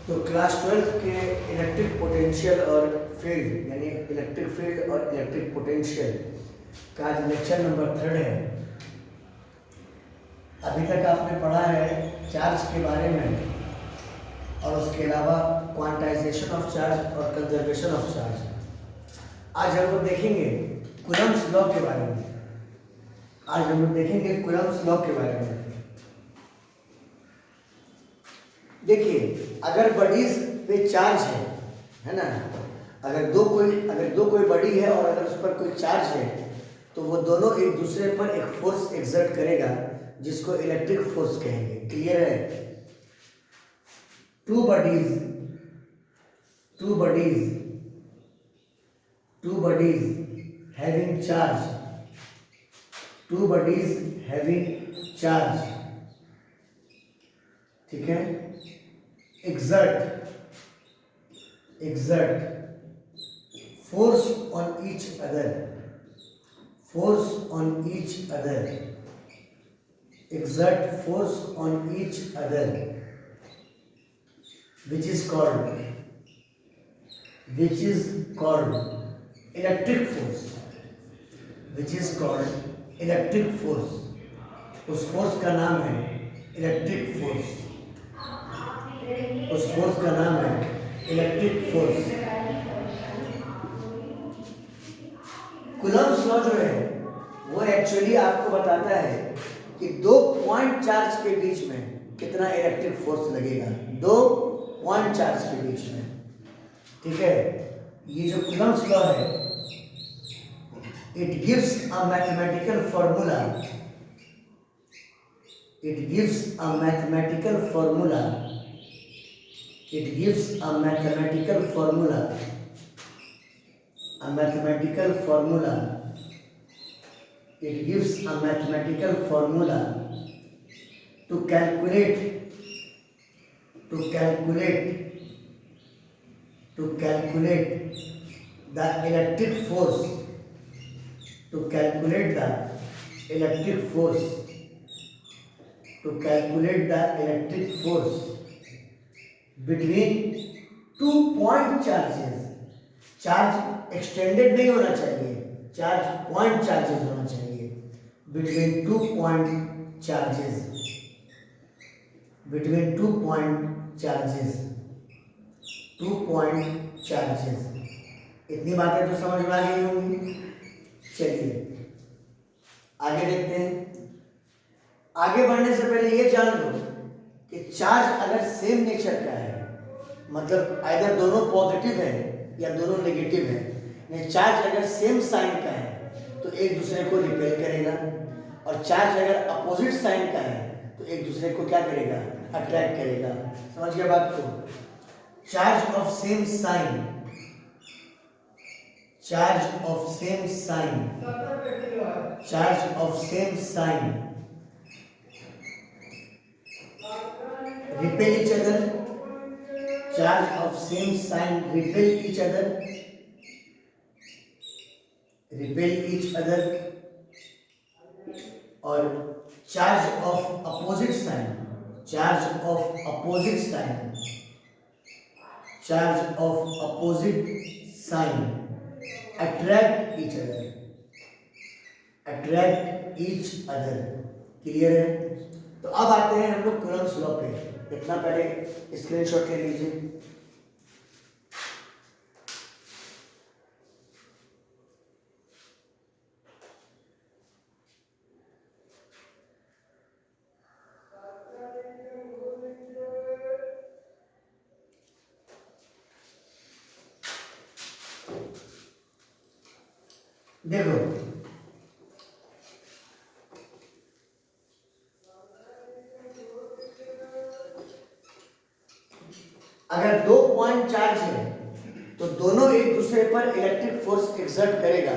तो क्लास 12 के electric potential और फील्ड यानी इलेक्ट्रिक फील्ड और इलेक्ट्रिक पोटेंशियल का आज लेक्चर नंबर 3 है। अभी तक आपने पढ़ा है चार्ज के बारे में और उसके अलावा क्वांटाइजेशन ऑफ चार्ज और कंजर्वेशन ऑफ चार्ज। आज हम लोग देखेंगे कूलम्ब्स लॉ के बारे में। आज हम लोग देखेंगे कूलम्ब्स लॉ के बारे में। देखिए, अगर बॉडीज पे चार्ज है ना, अगर दो कोई बॉडी है और अगर उस पर कोई चार्ज है तो वो दोनों एक दूसरे पर एक फोर्स एक्सर्ट करेगा जिसको इलेक्ट्रिक फोर्स कहेंगे। क्लियर है? टू बॉडीज हैविंग चार्ज, ठीक है, exert force on each other, exert force on each other, which is called electric force, उस फोर्स का नाम है इलेक्ट्रिक फोर्स। कूलम्ब्स लॉ जो है वो एक्चुअली आपको बताता है कि दो पॉइंट चार्ज के बीच में कितना इलेक्ट्रिक फोर्स लगेगा, दो पॉइंट चार्ज के बीच में। ठीक है, ये जो कूलम्ब्स लॉ है it gives a mathematical formula to calculate the electric force between two point charges। Charge extended नहीं होना चाहिए, चार्ज पॉइंट चार्जेस होना चाहिए। between two point charges। इतनी बातें तो समझ में आ गई होंगी। चलिए आगे देखते हैं। आगे बढ़ने से पहले ये जान लो कि चार्ज अगर सेम नेचर का है, मतलब आइदर दोनों पॉजिटिव है या दोनों नेगेटिव है, यानी चार्ज अगर सेम साइन का है तो एक दूसरे को रिपेल करेगा, और चार्ज अगर अपोजिट साइन का है तो एक दूसरे को क्या करेगा, अट्रैक्ट करेगा। समझ गया बात को? Charge of same sign repel each other, और charge of opposite sign attract each other. Clear है? तो अब आते हैं हम लोग कूलम्ब्स लॉ पे। इतना पहले स्क्रीनशॉट ले लीजिए। देखो, अगर दो पॉइंट चार्ज है तो दोनों एक दूसरे पर इलेक्ट्रिक फोर्स एक्सर्ट करेगा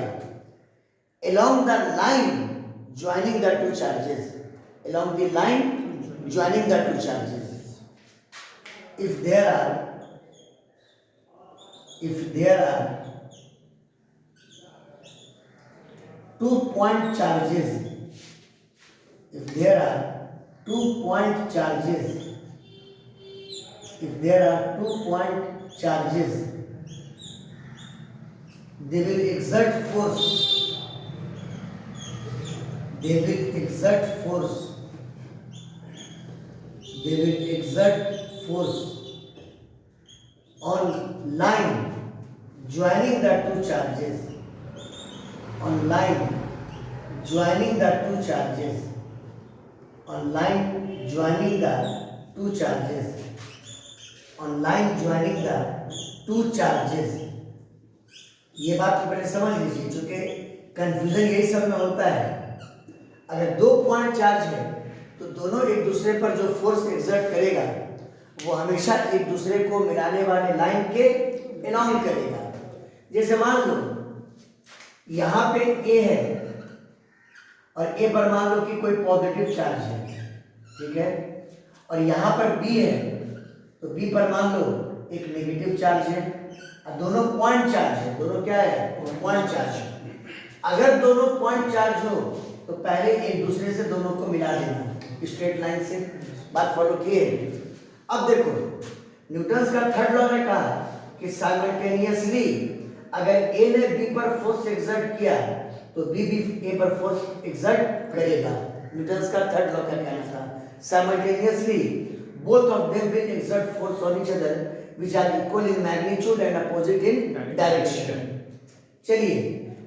along the line joining the two charges, if there are 2 point charges, if there are 2 point charges if there are 2-point charges, they will exert force. They will exert force. They will exert force on line joining the two charges. On line joining the two charges. On line joining the two charges. On line joining the two charges. ये बात तो पहले समझ लीजिए, क्योंकि confusion यही सब में होता है। अगर 2 पॉइंट चार्ज है तो दोनों एक दूसरे पर जो फोर्स एक्सर्ट करेगा वो हमेशा एक दूसरे को मिलाने वाले लाइन के एलॉन्ग करेगा। जैसे मान लो यहाँ पे ए है और ए पर मान लो कि कोई पॉजिटिव चार्ज है, ठीक है, और यहाँ पर बी है तो बी पर मान लो एक नेगेटिव चार्ज है, और दोनों पॉइंट चार्ज है। दोनों क्या है? Point charge. अगर दोनों पॉइंट चार्ज हो तो पहले एक दूसरे से दोनों को मिला देना स्ट्रेट लाइन से। बात फॉलो किए? अब देखो न्यूटन्स का थर्ड लॉ ने कहा कि साइमल्टेनियसली अगर ए ने बी पर फोर्स एक्सर्ट किया तो बी भी ए पर फोर्स एक्सर्ट करेगा। न्यूटन्स का थर्ड लॉ का कहना था simultaneously both of them will exert force on each other which are equal in magnitude and opposite in direction। चलिए,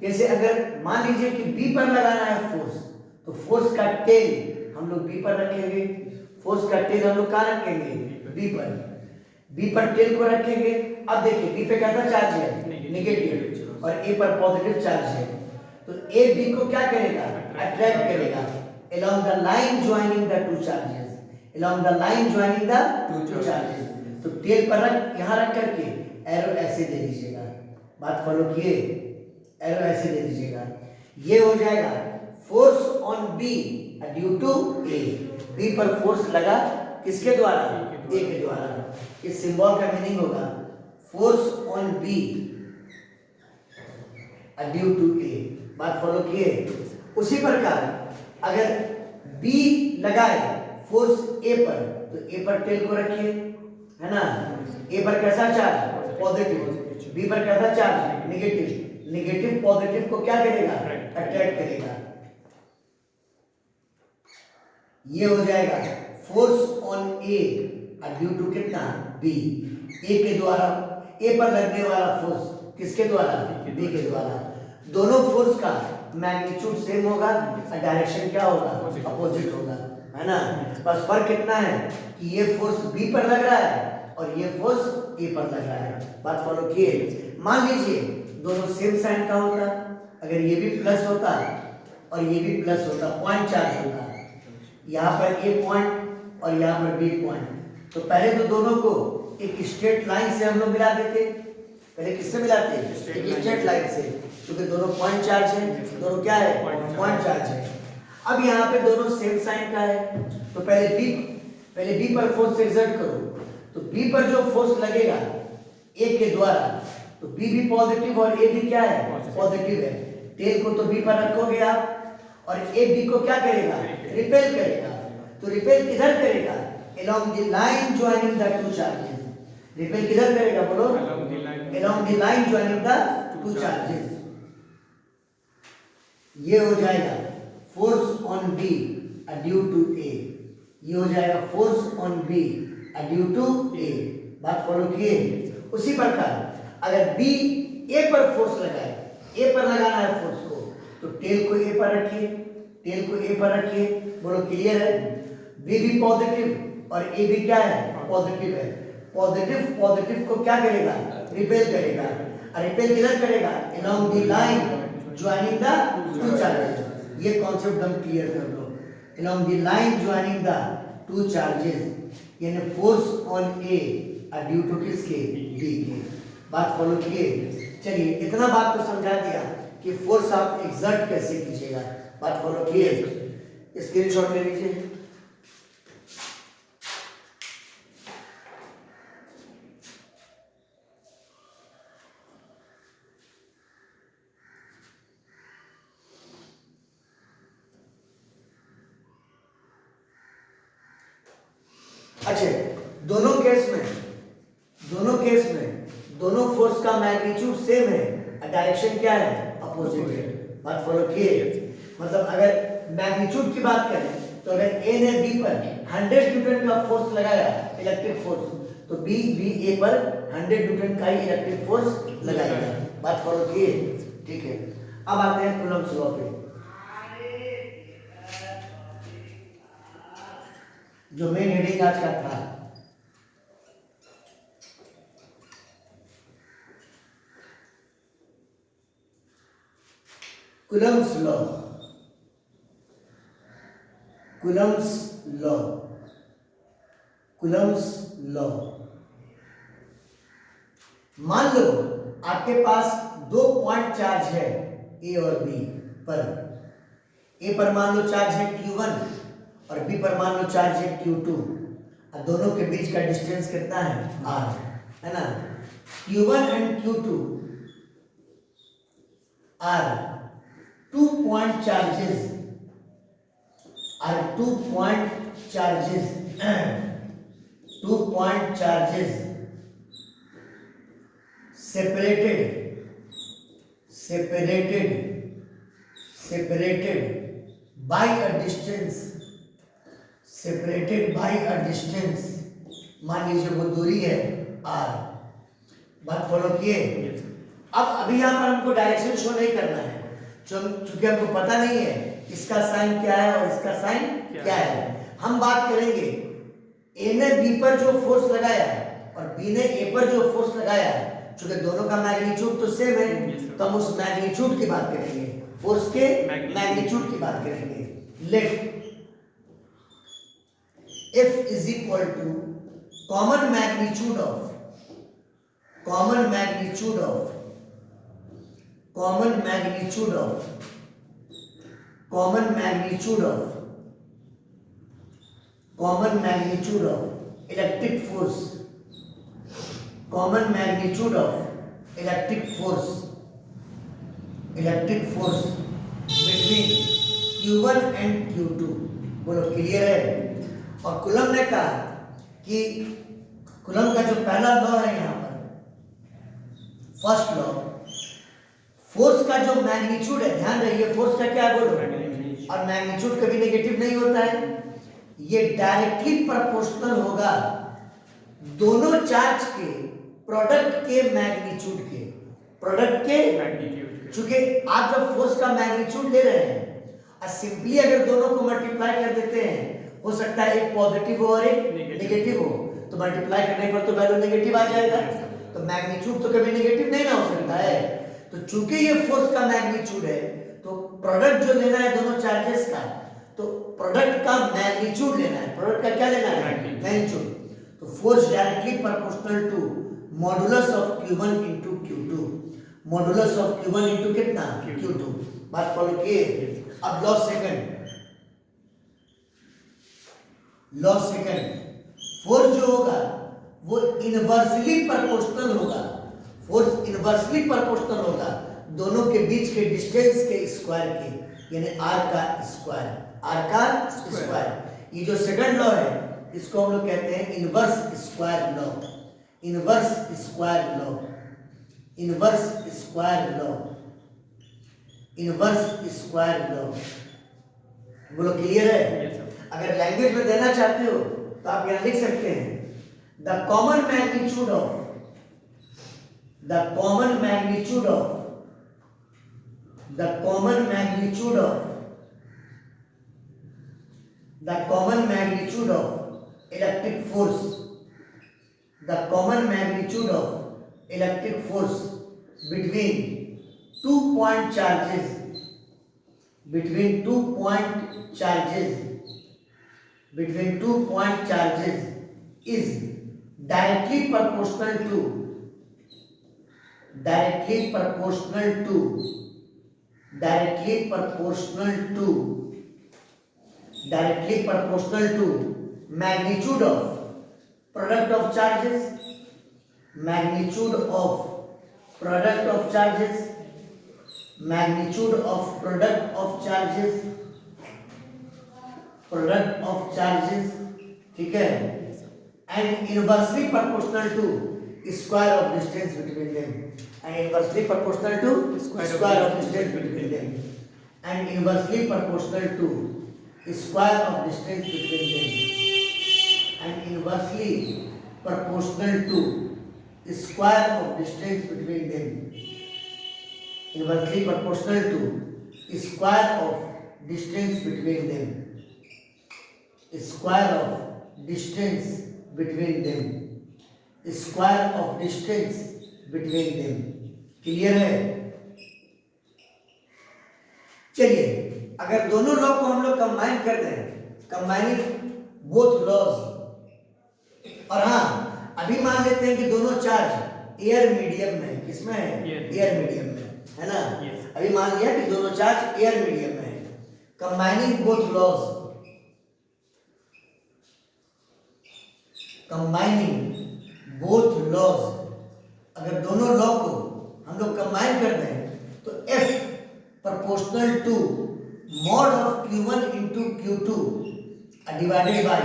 जैसे अगर मान लीजिए कि बी पर लगाना है फोर्स, तो फोर्स का टेल हम लोग बी पर रखेंगे। फोर्स का टेल हम लोग कहाँ रखेंगे? बी पर। बी पर टेल को रखेंगे। अब देखिए बी पे कैसा चार्ज है? नेगेटिव, और ए पर पॉजिटिव चार्ज है, तो ए बी को क्या करेगा? अट्रैक्ट करेगा along the line joining the two charges। along the line joining the two charges। तो टेल पर रख, यहाँ रख करके एरो ऐसे दे दीजिएगा। बात फॉलो किए? एरो ऐसे दे दीजिएगा। ये हो जाएगा force on B due to A. B पर फोर्स लगा किसके द्वारा? ए के द्वारा। इस सिंबल का मीनिंग होगा force on B due to A. बात फॉलो किए? उसी प्रकार अगर बी लगाए फोर्स ए पर तो ए पर टेल को रखिए, है ना। ए पर कैसा चार्ज? पॉजिटिव। बी पर कैसा चार्ज? नेगेटिव। नेगेटिव पॉजिटिव को क्या करेगा? अट्रैक्ट करेगा। ये हो जाएगा force on A due to कितना? बी। ए के द्वारा, ए पर लगने वाला फोर्स किसके द्वारा? बी के द्वारा। दोनों फोर्स का मैग्नीट्यूड सेम होगा और डायरेक्शन क्या होगा? अपोजिट होगा, है ना। बस फर्क कितना है कि ये फोर्स बी पर लग रहा है और ये फोर्स ए पर लग रहा है। बात फॉलो किए? मान लीजिए दोनों सेम साइन का होता, अगर ये भी प्लस होता और ये भी प्लस होता, पॉइंट चार्ज होता, यहाँ पर ए पॉइंट और यहाँ पर बी पॉइंट, तो पहले तो दोनों को एक स्ट्रेट लाइन से हम लोग मिला देते। पहले किससे मिलाते? एक स्ट्रेट लाइन से, क्योंकि दोनों पॉइंट चार्ज है। दोनों क्या है? पॉइंट चार्ज है। अब यहाँ पे दोनों सेम साइन का है, तो पहले बी पर फोर्स एक्सर्ट करो, तो बी पर जो फोर्स लगेगा ए के द्वारा, तो बी भी पॉजिटिव और ए भी क्या है? पॉजिटिव है। टेल को तो बी पर रखोगे आप, और ए बी को क्या करेगा? रिपेल करेगा। तो रिपेल किधर करेगा? along the line joining the two charges। Repel किधर करेगा? बोलो। along the line joining the two charges। ये हो जाएगा force on B due to A. ये हो जाएगा force on B due to A. बात फॉलो किए? उसी प्रकार अगर बी ए पर फोर्स लगाए, ए पर लगाना है फोर्स को, तो टेल को ए पर रखिए, टेल को ए पर रखिए। बोलो क्लियर है? बी भी पॉजिटिव और ए भी क्या है? पॉजिटिव है। पॉजिटिव पॉजिटिव को क्या करेगा? रिपेल करेगा। और रिपेल किधर करेगा? along the line joining the two charges। ये कॉन्सेप्ट हम क्लियर कर लो। along the line joining the two charges, यानी force on A due to किसके? बी के। बात फॉलो किए? चलिए इतना बात तो समझा दिया कि फोर्स आप एक्सर्ट कैसे कीजिएगा। बात फॉलो किए? स्क्रीनशॉट ले लीजिए। अच्छा, दोनों केस में फोर्स का मैग्नीट्यूड सेम है, डायरेक्शन क्या है, अपोजिट है। बात फॉलो किए? मतलब अगर मैग्नीट्यूड की बात करें तो अगर ए ने बी पर 100 न्यूटन का फोर्स लगाया, इलेक्ट्रिक फोर्स, तो बी ए पर 100 न्यूटन का ही इलेक्ट्रिक फोर्स लगाएगा। बात फॉलो किए? ठीक है, अब आते हैं कूलम्ब्स लॉ पे, जो मेन हेडिंग आज का था। Coulomb's law, Coulomb's law, Coulomb's law. मान लो आपके पास दो पॉइंट चार्ज है ए और बी पर। ए पर मान लो चार्ज है Q1 और बी पर मान लो चार्ज है Q2, और दोनों के बीच का डिस्टेंस कितना है, r, है ना। Q1 and Q2 are 2 point charges, are 2 point charges 2 point charges separated by a distance, separated by a distance, मान लीजिए वो दूरी है r। बात फॉलो किए? अब अभी यहाँ पर हमको डायरेक्शन शो नहीं करना है, चूंकि हमको पता नहीं है इसका साइन क्या है और इसका साइन क्या है। हम बात करेंगे ए ने बी पर जो फोर्स लगाया है और बी ने ए पर जो फोर्स लगाया है, चूंकि दोनों का मैग्नीट्यूड तो सेम है, तो हम उस मैग्नीट्यूड की बात करेंगे, फोर्स के मैग्नीट्यूड की बात करेंगे। Let F is equal to common magnitude of common magnitude of common magnitude of common magnitude of common magnitude of electric force, common magnitude of electric force between Q1 and Q2। बोलो clear है? और coulomb ने कहा कि coulomb का जो पहला law है यहाँ पर, फर्स्ट लॉ, फोर्स का जो मैग्नीट्यूड है, ध्यान रखिए फोर्स का क्या बोलो, और मैग्नीट्यूड कभी नेगेटिव नहीं होता है, ये डायरेक्टली प्रोपोर्शनल होगा दोनों चार्ज के प्रोडक्ट के मैग्नीट्यूड के, प्रोडक्ट के मैग्नीट्यूड। चूंकि आप जब फोर्स का मैग्नीट्यूड ले रहे हैं और सिंपली अगर दोनों को मल्टीप्लाई कर देते हैं, हो सकता है एक पॉजिटिव हो और एक नेगेटिव हो, तो मल्टीप्लाई करने पर तो वैल्यू नेगेटिव आ जाएगा, तो मैग्नीट्यूड तो कभी नेगेटिव नहीं ना हो सकता है। तो चूंकि ये फोर्स का मैग्नीट्यूड है, तो प्रोडक्ट जो लेना है दोनों चार्जेस का, तो प्रोडक्ट का मैग्नीट्यूड लेना है, प्रोडक्ट का क्या लेना है, मैग्नीट्यूड। तो force directly proportional to modulus of Q1 into Q2, modulus of Q1 into कितना, Q2। बात फॉलो किए? अब law second, law second, force जो होगा वो इनवर्सली प्रोपोर्शनल होगा, फोर्स इनवर्सली प्रोपोर्शनल होगा दोनों के बीच के डिस्टेंस के स्क्वायर के, यानी r का स्क्वायर, r का स्क्वायर। ये जो सेकंड लॉ है इसको हम लोग कहते हैं inverse square law, inverse square law, inverse square law, inverse square law. बोलो क्लियर है? अगर लैंग्वेज में देना चाहते हो तो आप यहां लिख सकते हैं the common magnitude of, the common magnitude of, the common magnitude of, the common magnitude of electric force, the common magnitude of electric force between 2 point charges, between 2 point charges, between 2 point charges is directly proportional to, directly proportional to, directly proportional to, directly proportional to magnitude of product of charges, magnitude of product of charges, magnitude of product of charges, product of charges, ठीक है, and inversely proportional to square of distance between them, and inversely proportional to square of distance between them, and inversely proportional to square of distance between them, and inversely proportional to square of distance between them, inversely proportional to square of distance between them, square of distance between them, square of distance between them. Clear है? चलिए, अगर दोनों law को हम लोग combine कर दें, combining both laws, और हाँ अभी मान लेते हैं कि दोनों चार्ज एयर मीडियम में, किसमें है? एयर मीडियम में, है ना? अभी मान लिया कि दोनों चार्ज एयर मीडियम में है. Combining both laws, combining both laws, अगर दोनों लॉ को हम लोग कंबाइन कर दें तो F proportional to mod of Q1 into Q2 divided by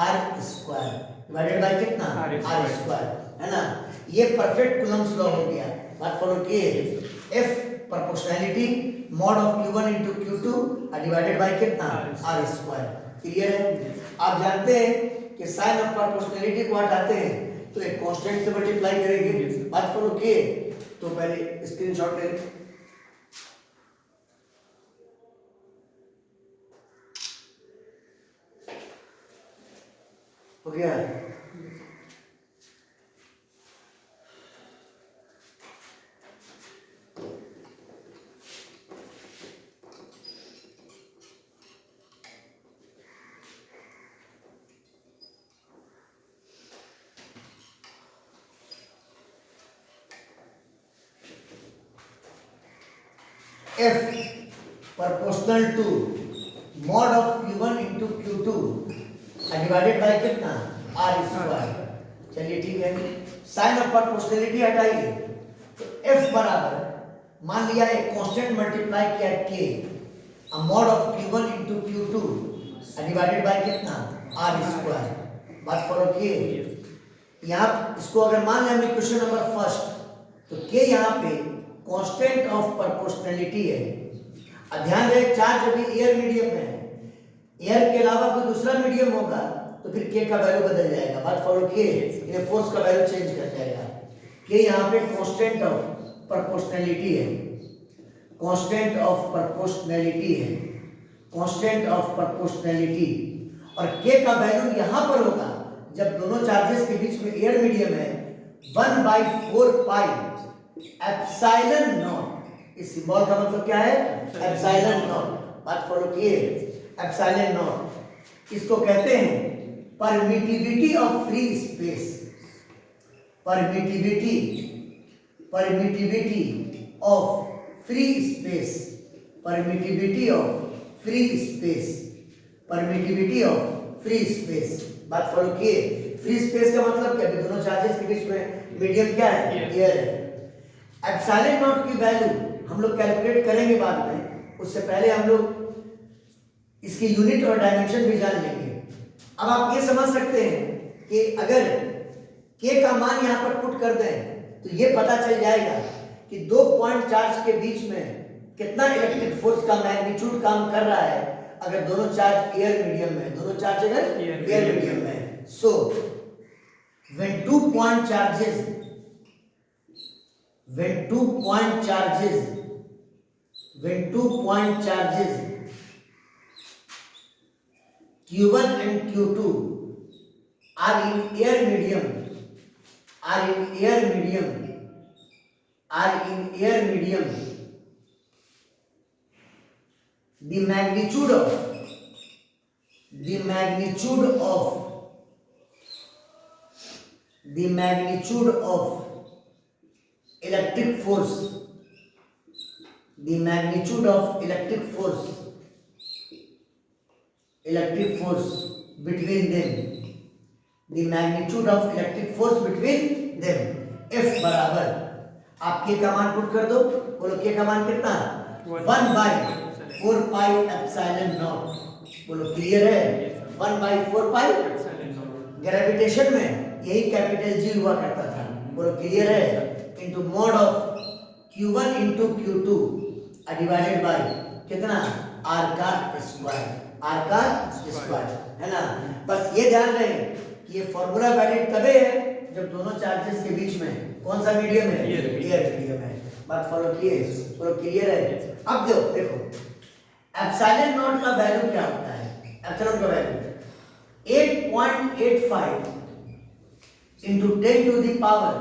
R square, divided by कितना? R स्क्वायर, है ना? ये परफेक्ट कूलम्ब्स लॉ हो गया. बात फॉलो किए. F proportionality mod of Q1 into Q2 divided by कितना? R square. क्लियर है? आप जानते हैं कि साइन ऑफ प्रोपोर्शनैलिटी को हटाते हैं तो एक कांस्टेंट से मल्टीप्लाई करेंगे. बात फॉलो किए. तो पहले स्क्रीनशॉट ले लें. हो गया? F proportional to mod of Q1 into Q2 divided by कितना? R square. चलिए ठीक है. साइन ऑफ प्रोपोर्शनैलिटी हटाइए तो F बराबर मान लिया एक कांस्टेंट मल्टीप्लाई किया K, mod of Q1 into Q2 divided by कितना? R square. बात फॉलो किए. यहाँ इसको अगर मान लें हमने क्वेश्चन नंबर फर्स्ट, तो K यहाँ पे कांस्टेंट ऑफ प्रोपोर्शनैलिटी है. ध्यान रहे चार्ज अभी एयर मीडियम में है, एयर के अलावा कोई दूसरा मीडियम होगा तो फिर K का वैल्यू बदल जाएगा. बात फॉलो किए. ये फोर्स का वैल्यू चेंज कर जाएगा. K यहाँ पे कांस्टेंट ऑफ प्रोपोर्शनैलिटी है, कांस्टेंट ऑफ प्रोपोर्शनैलिटी है, कांस्टेंट ऑफ प्रोपोर्शनैलिटी, और K का वैल्यू यहाँ पर होगा जब दोनों चार्जेस के बीच में एयर मीडियम है 1/4 पाई एप्सिलॉन नॉट. इस सिंबल का मतलब क्या है? Epsilon not. बात फॉलो किए. एप्सिलॉन नॉट इसको कहते हैं permittivity of free space, permittivity of free space, permittivity of free space, permittivity of free space. बात फॉलो किए. फ्री स्पेस का मतलब क्या? दोनों चार्जेस के बीच में मीडियम क्या है? एयर है. एप्सिलॉन नॉट की वैल्यू हम लोग कैलकुलेट करेंगे बाद में, उससे पहले हम लोग इसकी यूनिट और डायमेंशन भी जान लेंगे. अब आप ये समझ सकते हैं कि अगर K का मान यहाँ पर पुट कर दें तो ये पता चल जाएगा कि दो पॉइंट चार्ज के बीच में कितना इलेक्ट्रिक फोर्स का मैग्नीट्यूड काम कर रहा है अगर दोनों चार्ज एयर मीडियम में, दोनों चार्ज अगर एयर मीडियम में. सो when two point charges Q1 and Q2 are in air medium, the magnitude of electric force, between them, F बराबर आप K का मान पुट कर दो. बोलो K का मान कितना? 1/4 पाई एप्सिलॉन नॉट. बोलो क्लियर है? 1/4 पाई. ग्रेविटेशन में यही कैपिटल जी हुआ करता था। बोलो क्लियर है? Into mode of Q1 into Q2 divided by कितना, R का स्क्वायर, R का स्क्वायर, है ना। बस ये ध्यान रहे कि ये फॉर्मूला वैलिड तभी है जब दोनों चार्जेस के बीच में कौन सा मीडियम है, एयर मीडियम है। बात फॉलो किए? बोलो क्लियर है? अब देखो एप्सिलॉन नॉट का वैल्यू क्या होता है? एप्सिलॉन का value 8.85 into 10 to the power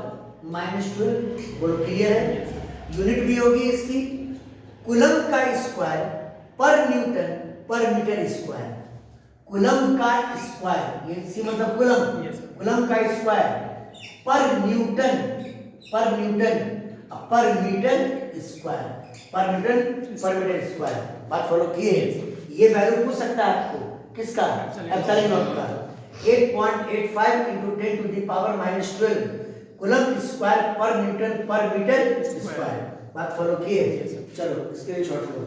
-12। बोलो क्लियर है? यूनिट भी होगी इसकी कूलम का स्क्वायर पर न्यूटन पर मीटर स्क्वायर। कूलम का स्क्वायर, ये सी मतलब कूलम, कूलम का स्क्वायर पर न्यूटन पर मीटर स्क्वायर, पर मीटर स्क्वायर। बात फॉलो किए? ये वैल्यू पूछ सकता है आपको किसका, एप्सिलॉन नॉट का। 8.85 into 10 to the power -12 coulomb square पर न्यूटन पर मीटर स्क्वायर। बात फॉलो किए? चलो स्क्रीनशॉट लो।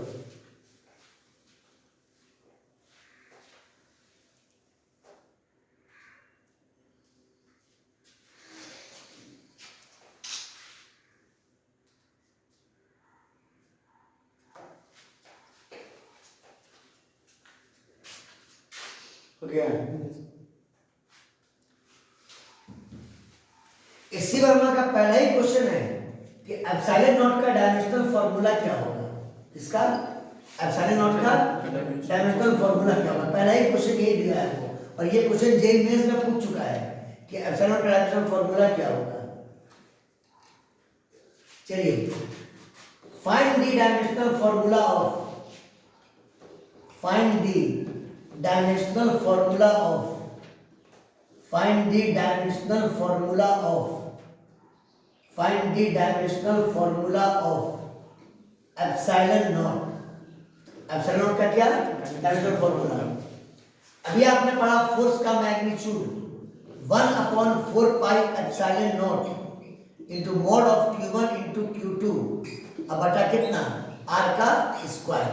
हो गया? इसी वर्मा का पहला ही क्वेश्चन है कि एप्सिलॉन नॉट का डायमेंशनल फार्मूला क्या होगा। इसका एप्सिलॉन नॉट का डायमेंशनल फार्मूला क्या होगा, पहला ही क्वेश्चन यही दिया है। और ये क्वेश्चन जेईई मेंस में पूछ चुका है कि एप्सिलॉन नॉट का डायमेंशनल फार्मूला क्या होगा। चलिए find the dimensional formula of, find the dimensional formula of, find the dimensional formula of, find the dimensional formula of epsilon naught। epsilon naught का क्या, डायमेंशनल फॉर्मूला। अभी आपने पढ़ा फोर्स का magnitude 1/4 pi epsilon not into mode of Q1 into Q2 अब बटा कितना, R का स्क्वायर।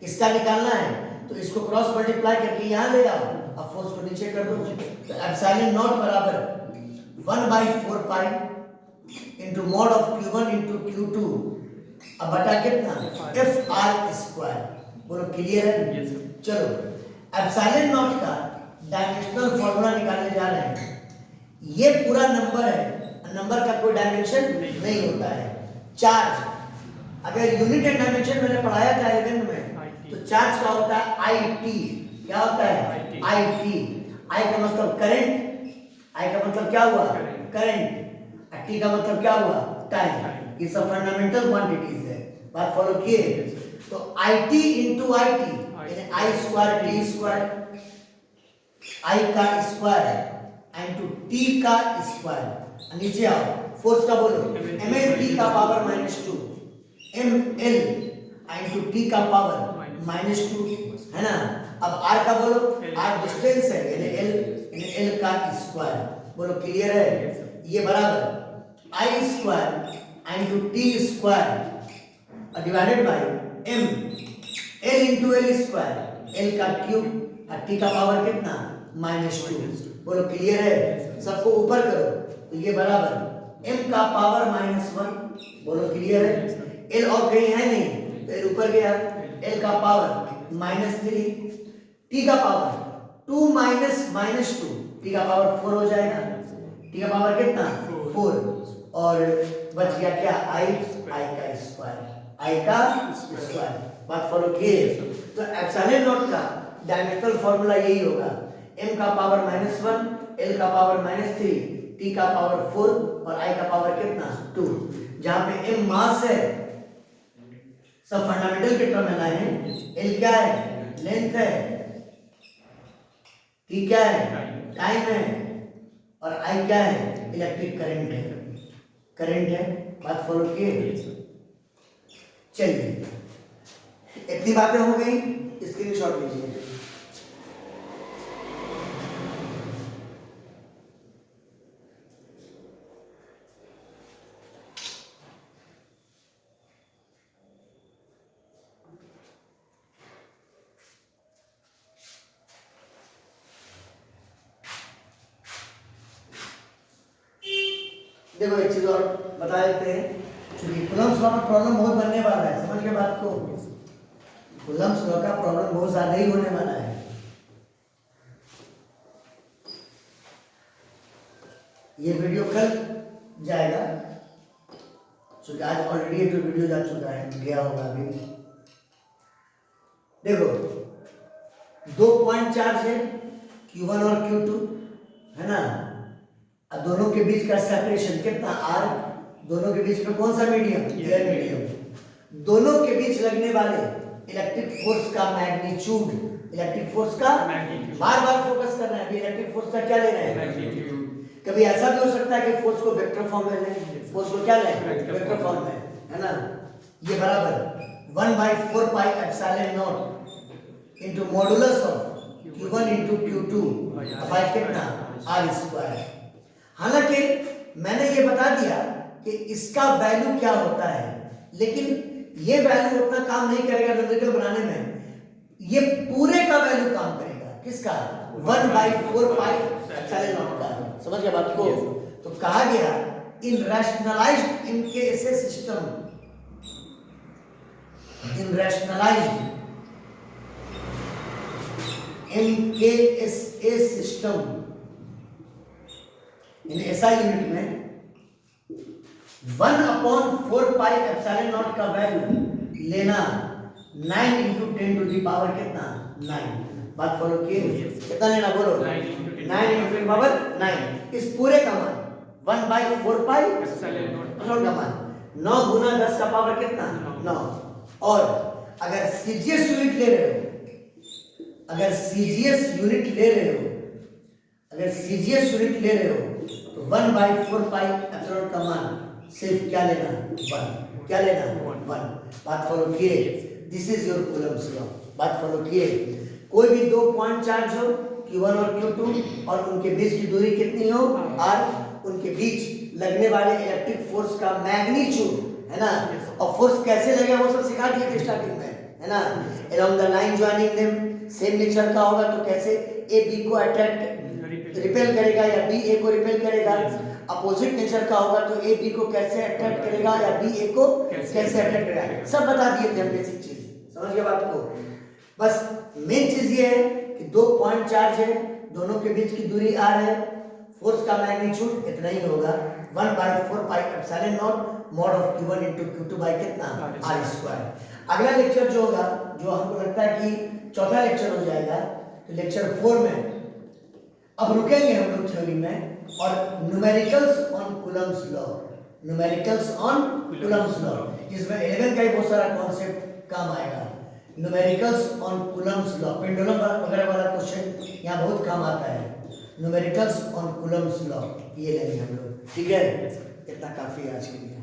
इसका निकालना है तो इसको क्रॉस मल्टीप्लाई करके यहाँ ले आओ, अब फोर्स को नीचे कर दो। तो एप्सिलॉन नॉट बराबर 1/4 pi into mode of Q1 into Q2 अब बटा कितना, FR स्क्वायर। बोलो क्लियर है? चलो एप्सिलॉन नॉट का डायमेंशनल फॉर्मूला निकालने जा रहे हैं। ये पूरा नंबर है, नंबर का कोई डायमेंशन नहीं होता है। चार्ज अगर यूनिट एंड डायमेंशन मैंने पढ़ाया था 11 में, तो चार्ज का होता है IT। क्या होता है? IT। I का मतलब करंट, I का मतलब क्या हुआ, करंट। T का मतलब क्या हुआ, टाइम। ये सब फंडामेंटल क्वांटिटीज है। बात फॉलो किए? तो IT इंटू IT यानी I square T square, I का स्क्वायर इंटू T का स्क्वायर। नीचे आओ, फोर्स का बोलो ml T का पावर -2 ml इंटू T का पावर -2, है ना। अब R का बोलो, R डिस्टेंस है यानी L का स्क्वायर। बोलो क्लियर है? ये बराबर I square into T square divided bye M L into L square, L का क्यूब और T का पावर कितना, -2। बोलो क्लियर है? सबको ऊपर करो तो ये बराबर M का पावर -1। बोलो क्लियर है? L और कहीं है नहीं तो L ऊपर गया, L का पावर -3, T का पावर 2 माइनस 2, T का पावर 4 हो जाएगा। T का पावर कितना, 4। और बच गया क्या, I का स्क्वायर, I का स्क्वायर। बात फॉलो किए? तो एप्सिलॉन नॉट का डायमेंशनल फार्मूला यही होगा, M का पावर -1, L का पावर -3, T का पावर 4 और I का पावर कितना, 2। जहां पे M मास है, सब फंडामेंटल के टर्म में लाए हैं। L क्या है, लेंथ है, T क्या है, टाइम है, और I क्या है, इलेक्ट्रिक करंट है, करंट है। बात फॉलो किए? चलिए इतनी बातें हो गई, स्क्रीनशॉट लीजिए। देखो एक चीज और बता देते हैं, क्योंकि कूलम्ब्स लॉ में प्रॉब्लम बहुत बनने वाला है, समझ गए बात को। कूलम्ब्स लॉ का प्रॉब्लम बहुत ज्यादा ही होने वाला है। ये वीडियो कल जाएगा, क्योंकि आज ऑलरेडी एक वीडियो जा चुका है, गया होगा अभी। देखो 2 पॉइंट चार्ज है Q1 और Q2, है ना। अब दोनों के बीच का सेपरेशन कितना R, दोनों के बीच में कौन सा मीडियम, एयर मीडियम। दोनों के बीच लगने वाले इलेक्ट्रिक फोर्स का मैग्नीट्यूड, इलेक्ट्रिक फोर्स का बार बार फोकस करना है, अभी इलेक्ट्रिक फोर्स का क्या लेना है। कभी ऐसा भी हो सकता है कि फोर्स को वेक्टर फॉर्म में लें, फोर्स को क्या लें, वेक्टर फॉर्म में, है ना। ये बराबर 1/4 pi epsilon naught into modulus of Q1 into Q2 by कितना R स्क्वायर। हालांकि मैंने ये बता दिया कि इसका वैल्यू क्या होता है, लेकिन ये वैल्यू उतना काम नहीं करेगा न्यूमेरिकल बनाने में, ये पूरे का वैल्यू काम करेगा। किसका, 1/4 पाई एप्सिलॉन नॉट का। समझ गया बात को। तो कहा गया in rationalized MKSA system, in rationalized MKSA system, in SI unit में 1/4 पाई एप्सिलॉन नॉट का वैल्यू लेना 9 × 10⁻⁹ कितना 9। बात फॉलो किए, कितना लेना बोलो, 9 × 10⁻⁹। इस पूरे का मान 1/4 पाई एप्सिलॉन का मान 9 × 10 का पावर कितना 9। और अगर सीजीएस यूनिट ले रहे हो, अगर सीजीएस यूनिट ले रहे हो, अगर सीजीएस यूनिट ले रहे हो तो 1/4 पाई एप्सिलॉन का मान सिर्फ क्या लेना 1, क्या लेना 1। बात फॉलो किए, this is your Coulomb's law. बात फॉलो किए, कोई भी 2 पॉइंट चार्ज हो Q1 और Q2 और उनके बीच की दूरी कितनी हो R, उनके बीच लगने वाले इलेक्ट्रिक फोर्स का मैग्नीट्यूड, है ना। और फोर्स कैसे लगेगा वो सब सिखा दिए थे स्टार्टिंग में, है ना। Along the line joining them same nature का होगा, तो कैसे A B को अट्रैक्ट रिपेल करेगा या B A को रिपेल करेगा। अपोजिट नेचर का होगा तो A B को कैसे अट्रैक्ट करेगा या B A को कैसे अट्रैक्ट करेगा, सब बता दिए थे हम बेसिक चीज। समझ गए बात को। बस मेन चीज ये है कि 2 पॉइंट चार्ज है, दोनों के बीच की दूरी R है, फोर्स का मैग्नीट्यूड इतना ही होगा 1/4 pi epsilon naught mod of Q1 × Q2 by कितना R स्क्वायर। अगला लेक्चर जो होगा, जो हमको लगता है कि चौथा लेक्चर हो जाएगा, तो लेक्चर 4 में अब रुकेंगे हम लोग थ्योरी में, और numericals on Coulomb's law, numericals on Coulomb's law, जिसमें 11 का ही बहुत सारा कॉन्सेप्ट काम आएगा। Numericals on Coulomb's law, pendulum वगैरह वाला क्वेश्चन यहाँ बहुत काम आता है। न्यूमेरिकल्स ऑन कूलम्ब्स लॉ ये लेंगे हम लोग, ठीक है। इतना काफी है आज के लिए।